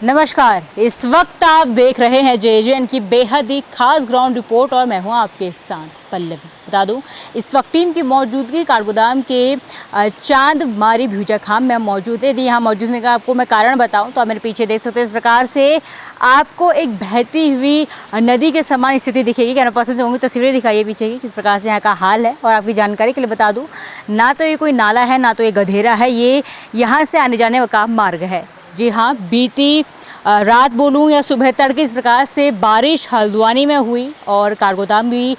नमस्कार, इस वक्त आप देख रहे हैं जेजेएन की बेहद ही खास ग्राउंड रिपोर्ट और मैं हूं आपके साथ पल्लवी। बता दूं, इस वक्त टीम की मौजूदगी काठगोदाम के चांद मारी भ्यूजा खाम में मौजूद है। यहाँ मौजूद होने का आपको मैं कारण बताऊं तो आप मेरे पीछे देख सकते हैं। इस प्रकार से आपको एक बहती हुई नदी के समान स्थिति दिखेगी। कैमरा पर्सन से होंगी तस्वीरें दिखाइए पीछे की, किस प्रकार से यहाँ का हाल है। और आपकी जानकारी के लिए बता दूँ, ना तो ये कोई नाला है ना तो ये गधेरा है, ये यहाँ से आने जाने का मार्ग है। जी हाँ, बीती रात बोलूँ या सुबह तड़के इस प्रकार से बारिश हल्द्वानी में हुई और काठगोदाम भी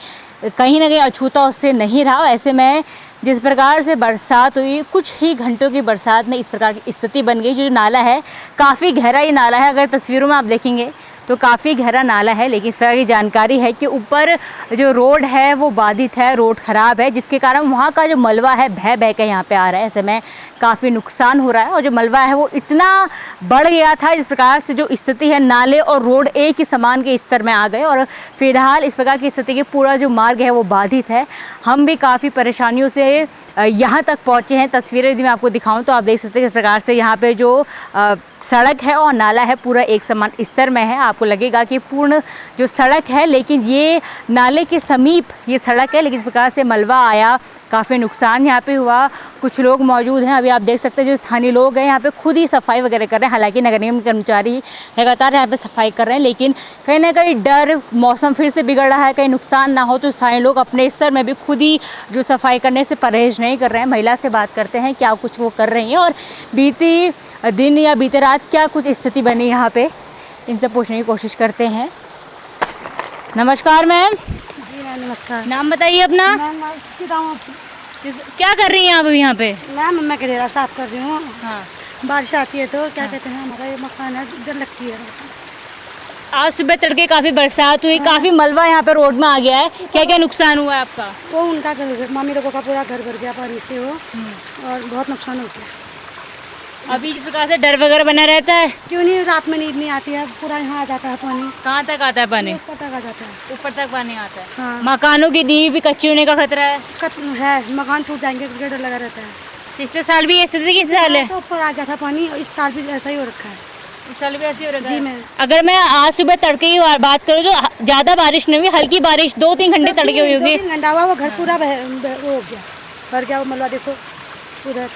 कहीं ना कहीं अछूता उससे नहीं रहा। ऐसे में जिस प्रकार से बरसात हुई, कुछ ही घंटों की बरसात में इस प्रकार की स्थिति बन गई। जो नाला है काफ़ी गहरा ये नाला है, अगर तस्वीरों में आप देखेंगे तो काफ़ी गहरा नाला है। लेकिन इस तरह की जानकारी है कि ऊपर जो रोड है वो बाधित है, रोड ख़राब है, जिसके कारण वहाँ का जो मलबा है बह बह के यहाँ पे आ रहा है। ऐसे में काफ़ी नुकसान हो रहा है और जो मलबा है वो इतना बढ़ गया था, इस प्रकार से जो स्थिति है नाले और रोड एक ही समान के स्तर में आ गए और फिलहाल इस प्रकार की स्थिति के पूरा जो मार्ग है वो बाधित है। हम भी काफ़ी परेशानियों से यहाँ तक पहुँचे हैं। तस्वीरें यदि मैं आपको दिखाऊँ तो आप देख सकते हैं किस प्रकार से यहाँ पे जो सड़क है और नाला है पूरा एक समान स्तर में है। आपको लगेगा कि पूर्ण जो सड़क है, लेकिन ये नाले के समीप ये सड़क है, लेकिन इस प्रकार से मलबा आया, काफ़ी नुकसान यहाँ पे हुआ। कुछ लोग मौजूद हैं, अभी आप देख सकते हैं जो स्थानीय लोग हैं यहाँ पे खुद ही सफाई वगैरह कर रहे हैं। हालांकि नगर निगम कर्मचारी लगातार यहाँ पे सफाई कर रहे हैं, लेकिन कहीं ना कहीं डर, मौसम फिर से बिगड़ रहा है, कहीं नुकसान ना हो तो स्थानीय लोग अपने स्तर में भी खुद ही जो सफाई करने से परहेज नहीं कर रहे हैं। महिला से बात करते हैं क्या कुछ वो कर रही हैं और बीती दिन या बीते रात क्या कुछ स्थिति बनी यहाँ पे, इनसे पूछने की कोशिश करते हैं। नमस्कार मैम। जी मैम नमस्कार। नाम बताइए अपना। मैम क्या कर रही हैं आप अभी यहाँ पे? मैम मैं गधेरा साफ कर रही हूँ। हाँ, बारिश आती है तो क्या कहते हैं, हमारा ये मकान है, डर लगती है। आज सुबह तड़के काफ़ी बरसात हुई, काफ़ी मलबा यहाँ पे रोड में आ गया है। क्या क्या नुकसान हुआ है आपका? वो उनका घर, मम्मी लोगों का पूरा घर भर गया पानी से वो, और बहुत नुकसान हो गया। अभी इस प्रकार से डर वगैरह बना रहता है? क्यों नहीं, रात में नींद नहीं आती है, पूरा यहाँ आ जाता है पानी। कहाँ तक आता है पानी? ऊपर तक आ जाता है। ऊपर तक पानी आता है। हाँ। मकानों की नींव भी कच्ची होने का खतरा है? है, मकान टूट जाएंगे क्योंकि डर लगा रहता है। पिछले साल भी ऐसी थी? किस साल है? तो ऊपर आ गया था पानी, इस साल भी ऐसा ही हो रखा है। इस साल भी ऐसी हो रखा है? जी मैम। अगर मैं आज सुबह तड़के की बात करूँ जो ज़्यादा बारिश नहीं हुई, हल्की बारिश 2-3 घंटे तड़के हुई होगी। 2-3 घंटा हुआ, वो घर पूरा वो हो गया, भर गया वो मलबा। देखो उधर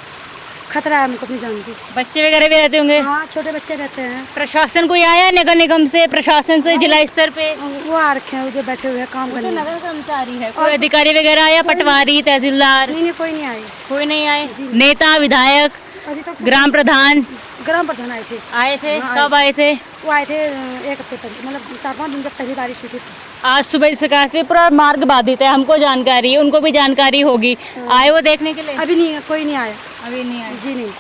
खतरा है हमको अपनी जान की। बच्चे वगैरह भी रहते होंगे? हाँ, छोटे बच्चे रहते हैं। प्रशासन कोई आया नगर निगम से, प्रशासन से जिला स्तर पे? वो आ रखे हैं, जो बैठे हुए हैं काम करने। तो नगर कर्मचारी है, कोई अधिकारी वगैरह आया? पटवारी, तहसीलदार? नहीं, कोई नहीं आए। कोई नहीं आए? नेता, विधायक, अभी तक ग्राम प्रधान ग्राम प्रधान आए थे। आए थे? हाँ, कब आए थे? वो आए थे 1 हफ्ते पहले, मतलब 4-5 दिन जब पहली बारिश हुई थी। आज सुबह इस प्रकार से पूरा मार्ग बाधित है, हमको जानकारी है, उनको भी जानकारी होगी। आए वो देखने के लिए? अभी नहीं, कोई नहीं आया। अभी नहीं आए? जी नहीं।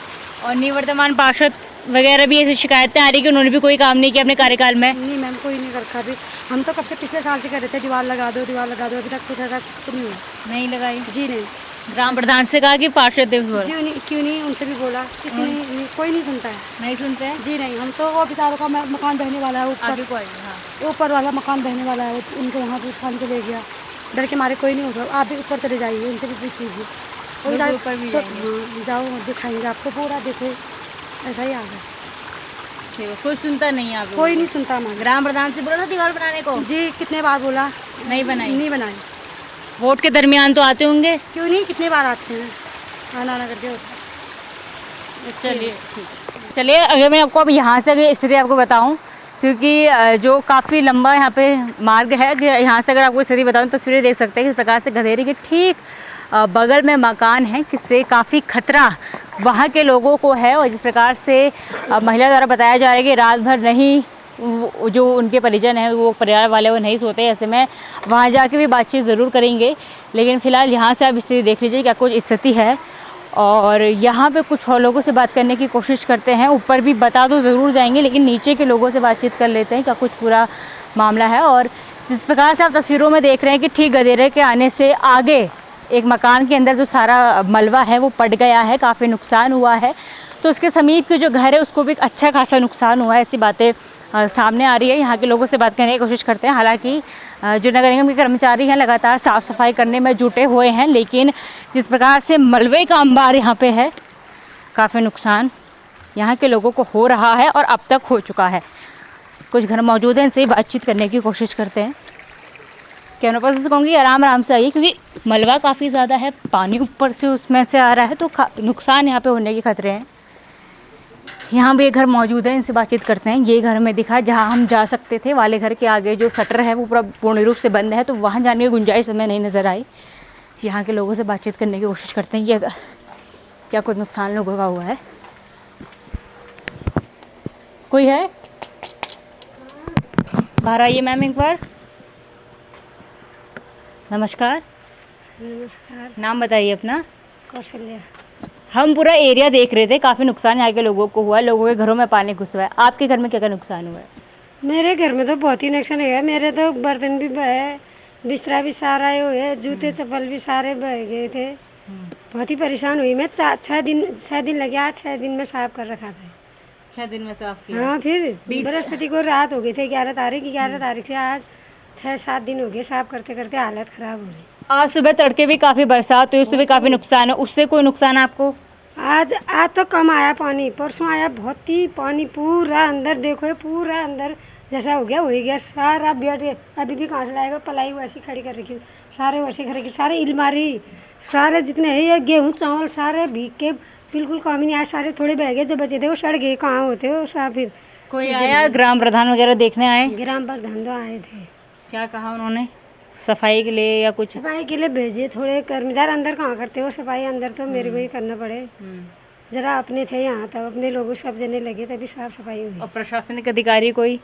और निवर्तमान पार्षद वगैरह भी ऐसी शिकायतें आ रही कि उन्होंने भी कोई काम नहीं किया अपने कार्यकाल में? नहीं मैम, कोई नहीं रखा अभी। हम तो कब से पिछले साल से कह रहे थे दीवार लगा दो, दीवार लगा दो, अभी तक कुछ ऐसा कुछ नहीं हुआ। नहीं लगाई? जी नहीं। ग्राम प्रधान से कहा कि पार्षद दिवस पर? क्यों नहीं, उनसे भी बोला, किसी ने, कोई नहीं सुनता है। नहीं सुनते हैं? जी नहीं। हम तो वो बेचारों का मकान बहने वाला है ऊपर, आगे कोई? हाँ। ऊपर वाला मकान बहने वाला है, उनको वहाँ भी उठाने के ले गया। डर के मारे कोई नहीं उठा। आप भी ऊपर चले जाइए, उनसे भी पूछ लीजिए। ऊपर भी जाओ, दिखाएंगे आपको पूरा। देखो ऐसा ही आ गया। ठीक है, कोई सुनता नहीं है? आप कोई नहीं सुनता हमारा। ग्राम प्रधान से बोला था दीवार बनाने को? जी कितने बार बोला, नहीं बनाई? नहीं बनाई। वोट के दरमियान तो आते होंगे? क्यों नहीं, कितने बार आते हैं, आना आना करके होता है। चलिए अगर मैं आपको अब यहाँ से अगर स्थिति आपको बताऊँ, क्योंकि जो काफ़ी लंबा यहाँ पे मार्ग है, यहाँ से अगर आपको स्थिति बताऊँ तस्वीरें देख सकते हैं किस प्रकार से गधेरे के ठीक बगल में मकान है, किससे काफ़ी खतरा वहाँ के लोगों को है। और जिस प्रकार से महिला द्वारा बताया जा रहा है कि रात भर नहीं, जो उनके परिजन हैं, वो परिवार वाले वो नहीं सोते। ऐसे में वहाँ जाके भी बातचीत ज़रूर करेंगे, लेकिन फ़िलहाल यहाँ से आप स्थिति देख लीजिए क्या कुछ स्थिति है। और यहाँ पे कुछ और लोगों से बात करने की कोशिश करते हैं। ऊपर भी बता दो ज़रूर जाएंगे, लेकिन नीचे के लोगों से बातचीत कर लेते हैं क्या कुछ पूरा मामला है। और जिस प्रकार से आप तस्वीरों में देख रहे हैं कि ठीक गधेरे के आने से आगे एक मकान के अंदर जो सारा मलबा है वो पड़ गया है, काफ़ी नुकसान हुआ है। तो उसके समीप के जो घर है उसको भी अच्छा खासा नुकसान हुआ है, ऐसी बातें सामने आ रही है। यहाँ के लोगों से बात करने की कोशिश करते हैं। हालांकि जो नगर निगम के कर्मचारी हैं लगातार साफ़ सफाई करने में जुटे हुए हैं, लेकिन जिस प्रकार से मलबे का अंबार यहाँ पे है, काफ़ी नुकसान यहाँ के लोगों को हो रहा है और अब तक हो चुका है। कुछ घर मौजूद हैं, इनसे बातचीत करने की कोशिश करते हैं। कैमरा पर्सन से कहूँगी आराम आराम से आइए, क्योंकि मलबा काफ़ी ज़्यादा है, पानी ऊपर से उसमें से आ रहा है, तो नुकसान यहाँ पे होने के खतरे हैं। यहाँ भी एक घर मौजूद है, इनसे बातचीत करते हैं। ये घर में दिखा जहाँ हम जा सकते थे, वाले घर के आगे जो शटर है वो पूरा पूर्ण रूप से बंद है, तो वहाँ जाने की गुंजाइश हमें नहीं नज़र आई। यहाँ के लोगों से बातचीत करने की कोशिश करते हैं। ये क्या कुछ नुकसान लोगों का हुआ है? कोई है? बाहर आइए मैम एक बार। नमस्कार। नमस्कार। नाम बताइए अपना। कौशल्या। हम पूरा एरिया देख रहे थे, काफ़ी नुकसान यहाँ के लोगों को हुआ है, लोगों के घरों में पानी घुस हुआ है। आपके घर में क्या क्या नुकसान हुआ है? मेरे घर में तो बहुत ही नुकसान है। मेरे तो बर्तन भी बहे, बिस्तरा भी सारा हुए, जूते चप्पल भी सारे बह गए थे। बहुत ही परेशान हुई मैं। 6 दिन लगे, आज 6 दिन में साफ कर रखा था। 6 दिन में साफ किया? हाँ, फिर बृहस्पति को रात हो गई थी 11 तारीख। 11 तारीख से आज 6-7 दिन हो गए साफ करते करते, हालत ख़राब हो रही। आज सुबह तड़के भी काफ़ी बरसात हुई, उससे भी काफ़ी नुकसान है। उससे कोई नुकसान आपको? आज तो कम आया पानी, परसों आया बहुत ही पानी, पूरा अंदर देखो, पूरा अंदर जैसा हो गया सारा बेड। अभी भी कहाँ से लाएगा, पलाई वैसी खड़ी कर रखी, सारे वैसे खड़ी, सारे अलमारी सारे जितने है ये गेहूँ चावल सारे भीग के बिल्कुल काम ही नहीं आया। सारे थोड़े बह गए, जो बचे थे वो सड़ गए। कहाँ होते हो सब? फिर कोई आया ग्राम प्रधान वगैरह देखने आए? ग्राम प्रधान तो आए थे। क्या कहा उन्होंने? सफाई के लिए या कुछ? सफाई के लिए भेजे थोड़े कर्मचारी, अंदर कहाँ करते हो सफाई, अंदर तो मेरे को ही करना पड़े। जरा अपने थे यहाँ, तब अपने लोगों सब जने लगे तभी साफ सफाई हुई। और प्रशासनिक अधिकारी कोई?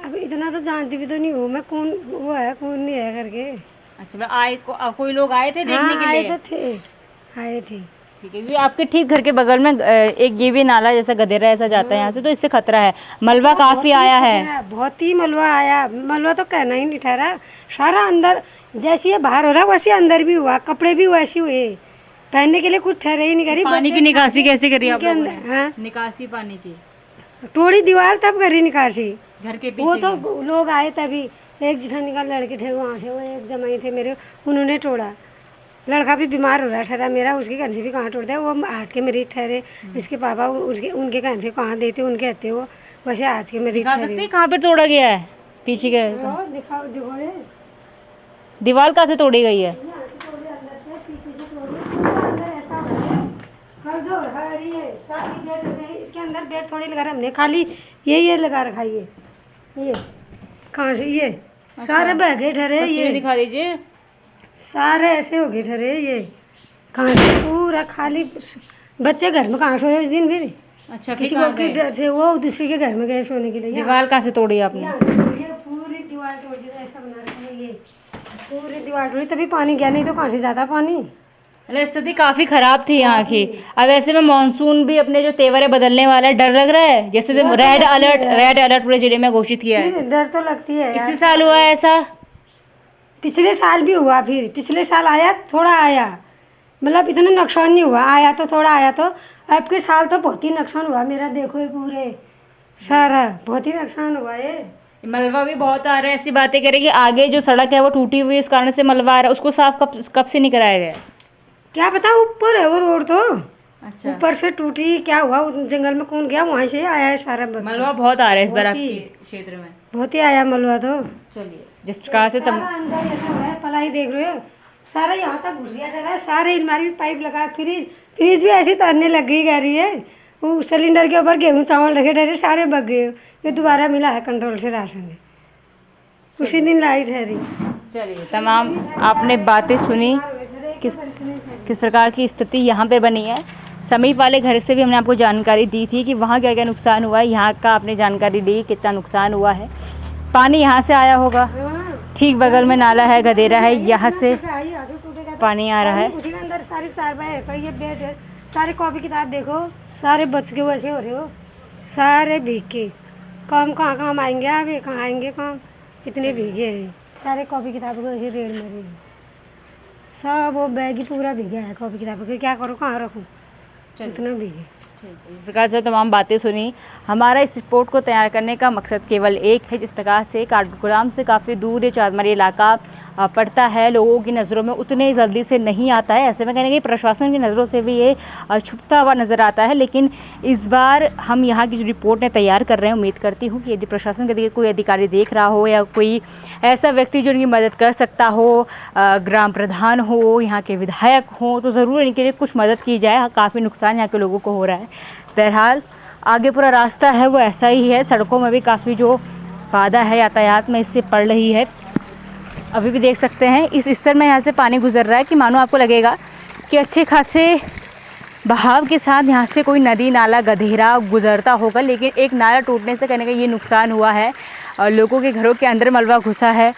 अब इतना तो जानती भी तो नहीं हूँ मैं, कौन वो है कौन नहीं है करके। अच्छा, कोई लोग आए थे देखने के लिए? आए तो थे, आए थे। ठीक है, क्योंकि आपके ठीक घर के बगल में एक ये भी नाला जैसा गदेरा ऐसा जाता है यहाँ से, तो इससे खतरा है। मलबा काफ़ी आया है। बहुत ही मलबा आया। मलबा तो कहना ही नहीं ठहरा, सारा अंदर जैसे ये बाहर हो रहा वैसे अंदर भी हुआ, कपड़े भी वैसे हुए, पहनने के लिए कुछ ठहरे ही नहीं करी। पानी की निकासी कैसे करी आप लोगों ने? हाँ, निकासी पानी की तोड़ी दीवार तब करी निकासी। घर के वो पीछे तो लोग आए तभी, एक जिठानी का लड़के थे वहाँ से, वो एक जमाई थे मेरे, उन्होंने तोड़ा। लड़का भी बीमार हो रहा ठहरा मेरा, उसके घर से भी कहाँ तोड़ते हैं, वो हाथ के मरीज ठहरे। इसके पापा उनके घर से कहाँ देते, उनके हत्ते वो वैसे आज के मरीज दिखा सकते हैं कहाँ पे तोड़ा गया है? पीछे के दिखाओ दिखाओ, ये दीवार कहाँ से तोड़ी गई है? यहाँ से तोड़ी, अंदर से पीछे से तोड़ी, पूरा अंदर ऐसा हो गया। हर जो हर ये सारी बेड से, इसके अंदर बेड थोड़ी लगा हमने, खाली ये लगा रखा है। ये कहाँ से ये सारे बह गए ठहरे, ये दिखा दीजिए। सारे ऐसे हो गए ठहरे, ये कहाँ से पूरा खाली। बच्चे घर में कहाँ सोए उस दिन फिर? अच्छा, किसी को के डर से वो दूसरे के घर में गए सोने के लिए। दीवार कहाँ से तोड़ी आपने? यहाँ से तोड़ी है, पूरी दीवार तोड़ दी, ऐसा बना रखा है ये, पूरी दीवार तोड़ी, तभी पानी गया, नहीं तो कहाँ से जाता पानी। स्थिति काफ़ी ख़राब थी यहाँ की। अब ऐसे में मानसून भी अपने जो तेवर है बदलने वाला है, डर लग रहा है। जैसे रेड अलर्ट पूरे जिले में घोषित किया है। डर तो लगती है यार। इसी साल हुआ है ऐसा? पिछले साल भी हुआ, फिर पिछले साल आया थोड़ा आया, मतलब इतना नुकसान नहीं हुआ, आया तो थोड़ा आया। तो अब के साल तो बहुत ही नुकसान हुआ मेरा, देखो ये पूरे सारा बहुत ही नुकसान हुआ। ये मलबा भी बहुत आ रहा है, ऐसी बातें करें कि आगे जो सड़क है वो टूटी हुई है, इस कारण से मलबा आ रहा है। उसको साफ कब से नहीं कराया गया? क्या पता, ऊपर है वो रोड तो। अच्छा, ऊपर से टूटी, क्या हुआ जंगल में कौन गया, वहीं से आया है सारा। मलबा बहुत आ रहा है इस बार आपके क्षेत्र में? बहुत ही आया मलबा तो। चलिए, जिस प्रकार से सारा अंदर ऐसा हो रहा है, पलाई देख रहे हो, सारा यहाँ तक घुस गया सारा। सारे अलमारी में पाइप लगा, फ्रिज भी ऐसी तरने लग गई कह रही है। वो सिलेंडर के ऊपर गेहूँ चावल रखे ठहरे, सारे बग गए। ये दोबारा मिला है कंट्रोल से राशन, उसी दिन लाई ठहरी। चलिए, तमाम आपने बातें सुनी किस प्रकार की स्थिति यहाँ पे बनी है। समीप वाले घर से भी हमने आपको जानकारी दी थी कि वहाँ क्या क्या नुकसान हुआ है। यहाँ का आपने जानकारी दी कितना नुकसान हुआ है। पानी यहाँ से आया होगा, ठीक बगल में नाला है, गदेरा है, यहाँ से पानी आ रहा है। उसी के अंदर सारी चारपाई है, ये बेड है, सारे कॉपी किताब देखो सारे बच के वैसे हो रहे हो, सारे भीग के। काम कहाँ आएंगे, अब ये कहाँ आएंगे काम, इतने भीगे हैं सारे कॉपी किताबों को, ऐसे रेड मरे सब। वो बैग ही पूरा भीगा है कॉपी किताबों के, क्या करूँ, कहाँ रखूँ, इतना भीगे। इस प्रकार से तमाम बातें सुनी। हमारा इस रिपोर्ट को तैयार करने का मकसद केवल एक है। जिस प्रकार से काठगोदाम से काफ़ी दूर ये चांदमारी इलाका पड़ता है, लोगों की नज़रों में उतने जल्दी से नहीं आता है। ऐसे में कहने कि प्रशासन की नज़रों से भी ये छुपता हुआ नज़र आता है। लेकिन इस बार हम यहाँ की जो रिपोर्ट है तैयार कर रहे हैं, उम्मीद करती हूँ कि यदि प्रशासन के कोई अधिकारी देख रहा हो या कोई ऐसा व्यक्ति जो इनकी मदद कर सकता हो, ग्राम प्रधान हो, यहाँ के विधायक हो, तो ज़रूर इनके लिए कुछ मदद की जाए। काफ़ी नुकसान यहाँ के लोगों को हो रहा है। बहरहाल आगे पूरा रास्ता है वो ऐसा ही है। सड़कों में भी काफ़ी जो बाधा है यातायात में इससे पड़ रही है। अभी भी देख सकते हैं इस स्तर में यहाँ से पानी गुजर रहा है कि मानो आपको लगेगा कि अच्छे खासे बहाव के साथ यहाँ से कोई नदी नाला गधेरा गुजरता होगा। लेकिन एक नाला टूटने से कहने का ये नुकसान हुआ है और लोगों के घरों के अंदर मलबा घुसा है।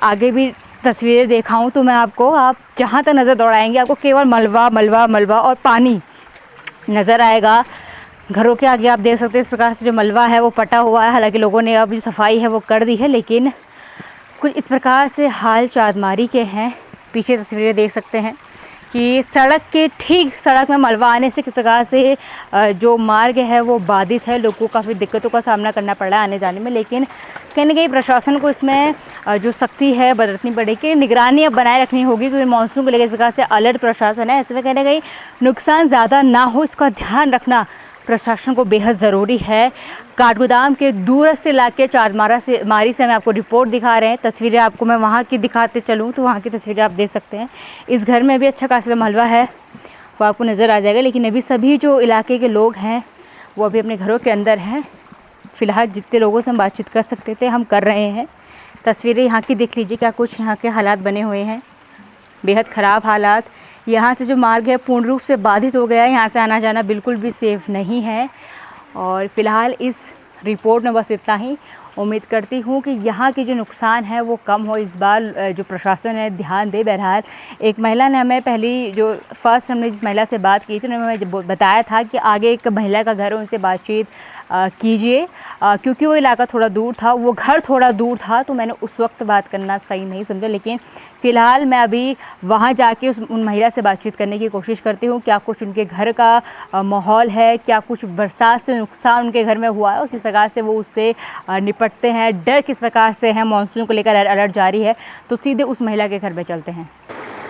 आगे भी तस्वीरें दिखाऊं तो मैं आपको, आप जहाँ तक नज़र दौड़ाएंगे आपको केवल मलबा मलबा मलबा और पानी नज़र आएगा। घरों के आगे आप देख सकते हैं इस प्रकार से जो मलबा है वो पटा हुआ है। हालांकि लोगों ने अब जो सफाई है वो कर दी है, लेकिन कुछ इस प्रकार से हाल चांदमारी के हैं। पीछे तस्वीरें देख सकते हैं कि सड़क के ठीक सड़क में मलबा आने से किस प्रकार से जो मार्ग है वो बाधित है। लोगों को काफ़ी दिक्कतों का सामना करना पड़ रहा है आने जाने में। लेकिन कहीं ना कहीं प्रशासन को इसमें जो सख्ती है बरतनी पड़ेगी, निगरानी अब बनाए रखनी होगी, क्योंकि मानसून को लेकर इस प्रकार से अलर्ट प्रशासन है। ऐसे में कहीं ना कहीं नुकसान ज़्यादा ना हो, इसका ध्यान रखना प्रशासन को बेहद ज़रूरी है। काठगोदाम के दूरस्थ इलाके चांदमारी से हम आपको रिपोर्ट दिखा रहे हैं। तस्वीरें आपको मैं वहाँ की दिखाते चलूँ तो वहाँ की तस्वीरें आप देख सकते हैं। इस घर में भी अच्छा खासा मलबा है वो आपको नज़र आ जाएगा। लेकिन अभी सभी जो इलाके के लोग हैं वो अभी अपने घरों के अंदर हैं। फ़िलहाल जितने लोगों से हम बातचीत कर सकते थे हम कर रहे हैं। तस्वीरें यहाँ की देख लीजिए, क्या कुछ यहाँ के हालात बने हुए हैं, बेहद ख़राब हालात। यहाँ से जो मार्ग है पूर्ण रूप से बाधित हो गया है। यहाँ से आना जाना बिल्कुल भी सेफ़ नहीं है। और फ़िलहाल इस रिपोर्ट में बस इतना ही। उम्मीद करती हूँ कि यहाँ की जो नुकसान है वो कम हो। इस बार जो प्रशासन है ध्यान दे। बहरहाल एक महिला ने हमें हमने जिस महिला से बात की थी उन्होंने हमें बताया था कि आगे एक महिला का घर है, उनसे बातचीत कीजिए, क्योंकि वो इलाका थोड़ा दूर था, वो घर थोड़ा दूर था, तो मैंने उस वक्त बात करना सही नहीं समझा। लेकिन फ़िलहाल मैं अभी वहाँ जाके उन महिला से बातचीत करने की कोशिश करती हूँ। क्या कुछ उनके घर का माहौल है, क्या कुछ बरसात से नुकसान उनके घर में हुआ है और किस प्रकार से वो उससे निपटते हैं, डर किस प्रकार से है, मानसून को लेकर अलर्ट जारी है। तो सीधे उस महिला के घर में चलते हैं।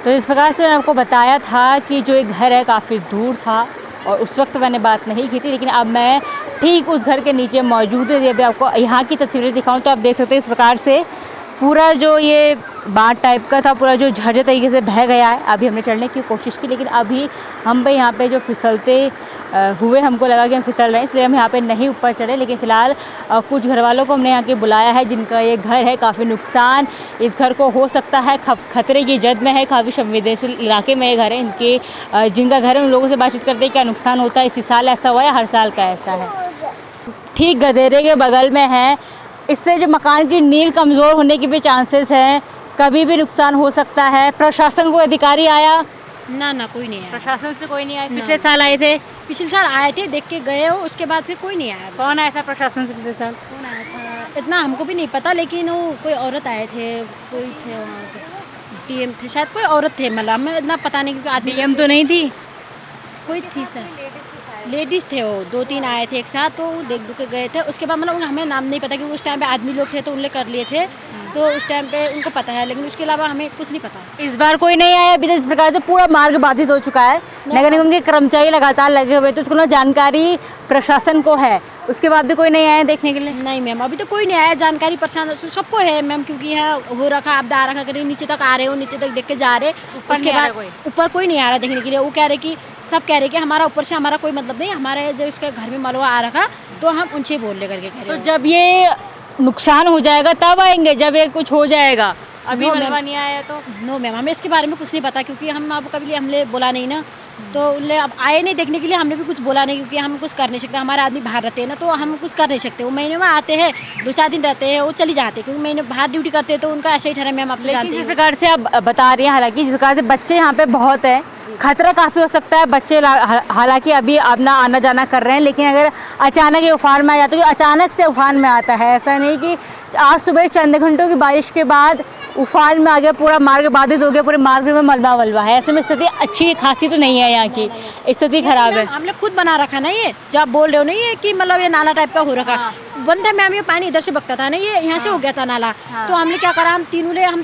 तो इस प्रकार से मैंने आपको बताया था कि जो एक घर है काफ़ी दूर था और उस वक्त मैंने बात नहीं की थी। लेकिन अब मैं ठीक उस घर के नीचे मौजूद है। अभी आपको यहाँ की तस्वीरें दिखाऊं तो आप देख सकते हैं इस प्रकार से पूरा जो ये बाँध टाइप का था पूरा जो झरझर तरीके से बह गया है। अभी हमने चढ़ने की कोशिश की, लेकिन अभी हम पे यहाँ पे जो फिसलते हुए हमको लगा कि हम फिसल रहे हैं, इसलिए हम यहाँ पे नहीं ऊपर चढ़े। लेकिन फ़िलहाल कुछ घर वालों को हमने यहाँ के बुलाया है जिनका ये घर है काफ़ी नुकसान इस घर को हो सकता है, खतरे की जद में है, काफ़ी संवेदनशील इलाके में ये घर है। इनके जिनका घर है उन लोगों से बातचीत करते हैं क्या नुकसान होता है, इसी साल ऐसा हुआ है, हर साल का ऐसा है। ठीक गधेरे के बगल में है, इससे जो मकान की नींव कमज़ोर होने की भी चांसेस हैं, कभी भी नुकसान हो सकता है। प्रशासन को अधिकारी आया? ना कोई नहीं आया। प्रशासन से कोई नहीं आया? पिछले साल आए थे? पिछले साल आए थे, देख के गए हो, उसके बाद फिर कोई नहीं आया। कौन आया था प्रशासन से पिछले साल? कौन आया था इतना हमको भी नहीं पता, लेकिन वो कोई औरत आए थे, कोई थे वहाँ टीएम थे शायद, कोई औरत थे, मतलब हमें इतना पता नहीं क्योंकि आदमी टीएम तो नहीं थी, कोई थी सर, लेडीज़ थे, वो 2-3 आए थे एक साथ, तो देख दुख के गए थे। उसके बाद मतलब हमें नाम नहीं पता क्योंकि उस टाइम पे आदमी लोग थे तो उनने कर लिए थे, तो उस टाइम पे उनको पता है, लेकिन उसके अलावा हमें कुछ नहीं पता। इस बार कोई नहीं आया अभी तक। इस प्रकार से पूरा मार्ग बाधित हो चुका है। नगर निगम के कर्मचारी लगातार लगे हुए, तो उसको जानकारी प्रशासन को है, उसके बाद भी कोई नहीं आया देखने के लिए? नहीं मैम, अभी तो कोई नहीं आया। जानकारी प्रशासन सबको है मैम, क्योंकि है हो रखा, आप आ रखा करें, नीचे तक आ रहे हो, नीचे तक देख के जा रहे, उसके बाद ऊपर कोई नहीं आ रहा देखने के लिए। वो कह रहे कि सब कह रहे कि हमारा ऊपर से हमारा कोई मतलब नहीं, हमारे जो इसके घर में मलबा आ रखा तो हम उनसे बोल ले करके कह रहे। तो जब ये नुकसान हो जाएगा तब आएंगे, जब ये कुछ हो जाएगा? अभी मलबा नहीं आया तो? नो मैम, हमें इसके बारे में कुछ नहीं पता, क्योंकि हम अब कभी हमने बोला नहीं ना, तो उनने अब आए नहीं देखने के लिए, हमने भी कुछ बोला नहीं, क्योंकि हम कुछ कर नहीं सकते। हमारे आदमी बाहर रहते हैं ना, तो हम कुछ कर नहीं सकते। वो महीने में आते हैं, 2-4 दिन रहते हैं, वो चली जाते हैं, क्योंकि महीने बाहर ड्यूटी करते हैं, तो उनका ऐसे ही ठहरा मैम, आप जानते हैं। जिस प्रकार से आप बता रही हैं, हालांकि जिस प्रकार से बच्चे यहाँ पे बहुत है, खतरा काफ़ी हो सकता है। बच्चे हालांकि अभी अपना आना जाना कर रहे हैं, लेकिन अगर अचानक ये उफान में आ जाता है, तो अचानक से उफान में आता है, ऐसा नहीं कि आज सुबह चंद घंटों की बारिश के बाद उफान में आ गया, पूरा मार्ग बाधित हो गया, पूरे मार्ग में मलबा वलबा है। ऐसे में स्थिति अच्छी खासी तो नहीं है, यहाँ की स्थिति खराब है। हमने खुद बना रखा ना ये, जो आप बोल रहे हो ना ये कि मतलब ये नाला टाइप का हो रखा। बनते मैम ये पानी इधर से बगता था ना, ये यहाँ से हो गया था नाला। तो हमने क्या करा, हम तीनों थे ना, हम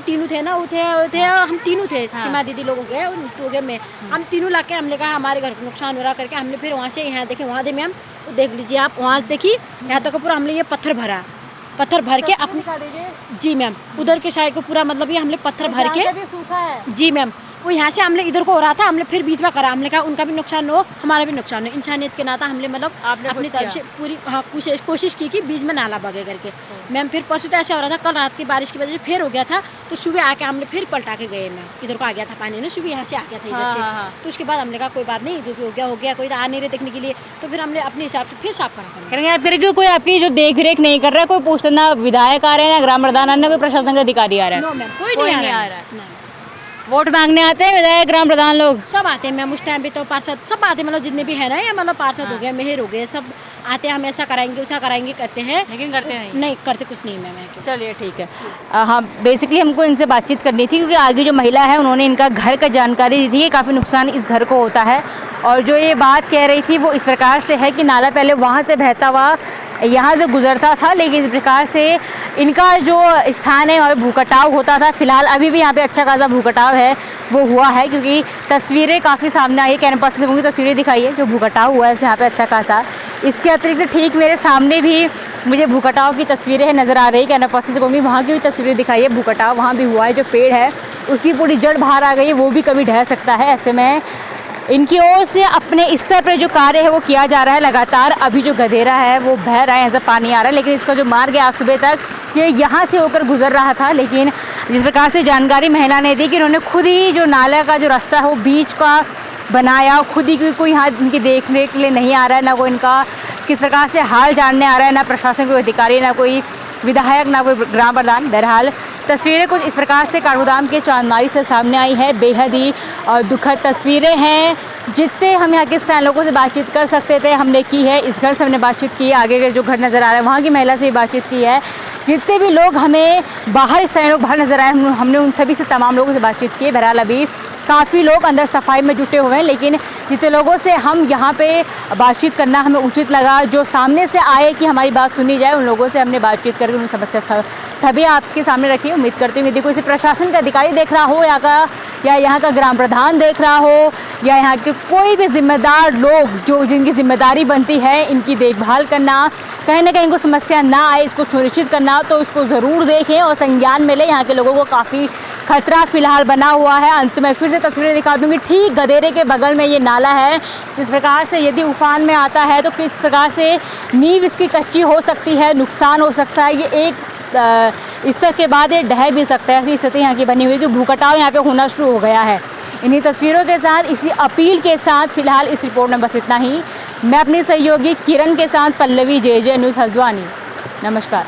तीनों थे, सीमा दीदी लोग हो गए में, हम तीनों लाके हमने कहा हमारे घर को नुकसान हो रहा करके हमने फिर वहाँ से यहाँ देखे, वहाँ दे मैम तो देख लीजिए आप, वहाँ देखिए यहाँ तक पूरा हमने ये पत्थर भर के अपने, जी मैम उधर के साइड को पूरा मतलब ये हमने पत्थर भर के, जी मैम वो यहाँ से हमने इधर को हो रहा था, हमने फिर बीच में करा, हमने कहा उनका भी नुकसान हो हमारा भी नुकसान हो, इंसानियत के नाता हमने मतलब अपनी तरफ से पूरी कोशिश की कि बीच में नाला बगे करके। मैम फिर परसों तो ऐसा हो रहा था, कल रात की बारिश की वजह से फिर हो गया था, तो सुबह आके हमने फिर पलटा के गए। मैम इधर को आ गया था पानी ना, सुबह यहाँ से आ गया था इधर से। तो उसके बाद हमने कहा कोई बात नहीं, जो भी हो गया, कोई आ नहीं रहे देखने के लिए, तो फिर हमने अपने हिसाब से फिर साफ करा। फिर क्यों कोई आपकी जो देख रेख नहीं कर रहा है, कोई पूछता, ना विधायक आ रहे हैं, ना ग्राम प्रधान आ रहे हैं, कोई प्रशासन का अधिकारी आ रहा है? नो मैम कोई नहीं आ रहा है। वोट मांगने आते हैं विधायक ग्राम प्रधान लोग? सब आते हैं मैम, उस टाइम पे तो पार्षद सब आते हैं, मतलब जितने भी है ना, ये मतलब पार्षद हो गए, मेहर हो गए, सब आते हैं, हम ऐसा कराएंगे वैसा कराएंगे करते हैं, लेकिन करते नहीं करते कुछ नहीं मैम। चलिए ठीक है। हाँ बेसिकली हमको इनसे बातचीत करनी थी, क्योंकि आगे जो महिला है उन्होंने इनका घर का जानकारी दी थी कि काफ़ी नुकसान इस घर को होता है, और जो ये बात कह रही थी वो इस प्रकार से है कि नाला पहले वहाँ से बहता हुआ यहाँ से गुजरता था, लेकिन इस प्रकार से इनका जो स्थान है वहाँ भूकटाव होता था। फिलहाल अभी भी यहाँ पे अच्छा खासा भूकटाव है वो हुआ है, क्योंकि तस्वीरें काफ़ी सामने आई है, कैंपस से तस्वीरें दिखाई है जो भूकटाव हुआ है यहाँ पे अच्छा खासा। इसके अतिरिक्त ठीक मेरे सामने भी मुझे भूकटाव की तस्वीरें नज़र आ रही, कैंपस से वहाँ की भी तस्वीरें दिखाई है, भूकटाव वहाँ भी हुआ है, जो पेड़ है उसकी पूरी जड़ बाहर आ गई है, वो भी कभी ढह सकता है। ऐसे में इनकी ओर से अपने स्तर पर जो कार्य है वो किया जा रहा है लगातार। अभी जो गधेरा है वो बह रहा है, ऐसा पानी आ रहा है, लेकिन इसका जो मार्ग है आज सुबह तक ये यहाँ से होकर गुजर रहा था। लेकिन जिस प्रकार से जानकारी महिला ने दी कि उन्होंने खुद ही जो नाला का जो रास्ता है वो बीच का बनाया, खुद ही, कोई यहाँ इनकी देखने के लिए नहीं आ रहा है, ना कोई इनका किस प्रकार से हाल जानने आ रहा है, ना प्रशासन कोई अधिकारी, ना कोई विधायक, ना कोई ग्राम प्रधान। बहरहाल तस्वीरें कुछ इस प्रकार से काठगोदाम के चांदमारी से सामने आई है, बेहद ही दुखद तस्वीरें हैं। जितने हम यहाँ के स्थानीय लोगों से बातचीत कर सकते थे हमने की है, इस घर से हमने बातचीत की है, आगे के जो घर नज़र आ रहा है वहाँ की महिला से भी बातचीत की है। जितने भी लोग हमें बाहर स्थानीय लोग बाहर नज़र आए हमने उन सभी से तमाम लोगों से बातचीत की है। बहरहाल अभी काफ़ी लोग अंदर सफाई में जुटे हुए हैं, लेकिन जितने लोगों से हम यहाँ पे बातचीत करना हमें उचित लगा, जो सामने से आए कि हमारी बात सुनी जाए, उन लोगों से हमने बातचीत करके उन समस्या सभी आपके सामने रखी। उम्मीद करती हूँ यदि कोई प्रशासन का अधिकारी देख रहा हो या यहाँ का ग्राम प्रधान देख रहा हो, या यहाँ के कोई भी जिम्मेदार लोग जो जिनकी जिम्मेदारी बनती है इनकी देखभाल करना, कहीं ना कहीं इनको समस्या ना आए इसको सुनिश्चित करना, तो इसको ज़रूर देखें और संज्ञान में लें। यहाँ के लोगों को काफ़ी खतरा फिलहाल बना हुआ है। अंत में फिर से तस्वीरें दिखा दूंगी, ठीक गधेरे के बगल में ये नाला है। जिस प्रकार से यदि उफान में आता है तो किस प्रकार से नींव इसकी कच्ची हो सकती है, नुकसान हो सकता है, ये एक स्तर के बाद ये ढह भी सकता है। ऐसी स्थिति यहाँ की बनी हुई कि भूकटाव यहाँ पे होना शुरू हो गया है। इन्हीं तस्वीरों के साथ, इसी अपील के साथ फिलहाल इस रिपोर्ट में बस इतना ही। मैं अपनी सहयोगी किरण के साथ पल्लवी, JJ न्यूज़ हल्द्वानी। नमस्कार।